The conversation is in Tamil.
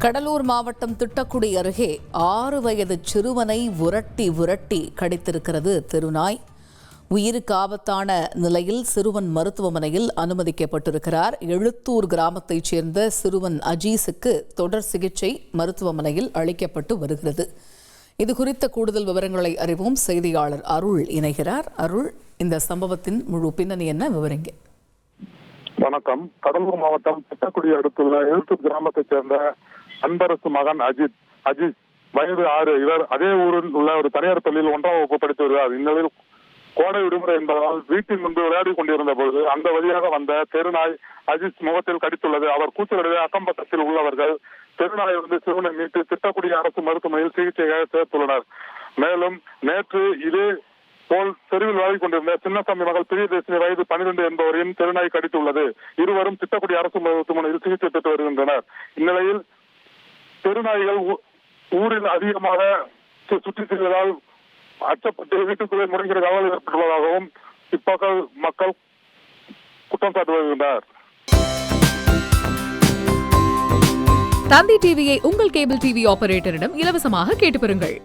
கடலூர் மாவட்டம் திட்டக்குடி அருகே 6 வயது சிறுவனை உரட்டி கடித்திருக்கிறது தெருநாய். உயிருக்கு ஆபத்தான நிலையில் சிறுவன் மருத்துவமனையில் அனுமதிக்கப்பட்டிருக்கிறார். எழுத்தூர் கிராமத்தைச் சேர்ந்த சிறுவன் அஜீஸுக்கு தொடர் சிகிச்சை மருத்துவமனையில் அளிக்கப்பட்டு வருகிறது. இதுகுறித்த கூடுதல் விவரங்களை அறிவோம். செய்தியாளர் அருள் இணைகிறார். அருள், இந்த சம்பவத்தின் முழு பின்னணி என்ன, விவரிங்க. வணக்கம். கடலூர் மாவட்டம் திட்டக்குடி அடுத்துள்ள எழுத்தூர் கிராமத்தைச் சேர்ந்த அன்பரசு மகன் அஜீஸ் வயது 6. இவர் அதே ஊரில் உள்ள ஒரு தனியார் பள்ளியில் 1ஆம் வகுப்பு படித்து வருகிறார். இந்நிலையில் கோடை விடுமுறை என்பதால் வீட்டின் முன்பு விளையாடி கொண்டிருந்த பொழுது அந்த வழியாக வந்த தெருநாய் அஜீஸ் முகத்தில் கடித்துள்ளது. அவர் கூச்சலிடவே அக்கம் பக்கத்தில் உள்ளவர்கள் தெருநாயை சிறுவனை மீட்டு திட்டக்குடி அரசு மருத்துவமனையில் சிகிச்சையாக சேர்த்துள்ளனர். மேலும் நேற்று இதே போல் தெருவில் விளையாடி கொண்டிருந்த சின்னசாமி மகள் பிரியதேசினி வயது 12 என்பவரையும் தெருநாய் கடித்துள்ளது. இருவரும் திட்டக்குடி அரசு மருத்துவமனையில் சிகிச்சை பெற்று வருகின்றனர். இந்நிலையில் தெருநாய்கள் ஊரில் அதிகமாக சுற்றி செல்வதால் அச்சப்பட்டு வீட்டுக்குள்ளே முறைகிற கவலை ஏற்பட்டுள்ளதாகவும் இப்பக்க மக்கள் குற்றம் சாட்டி வருகின்றனர். தந்தி டிவியை உங்கள் கேபிள் டிவி ஆபரேட்டரிடம் இலவசமாக கேட்டு பெறுங்கள்.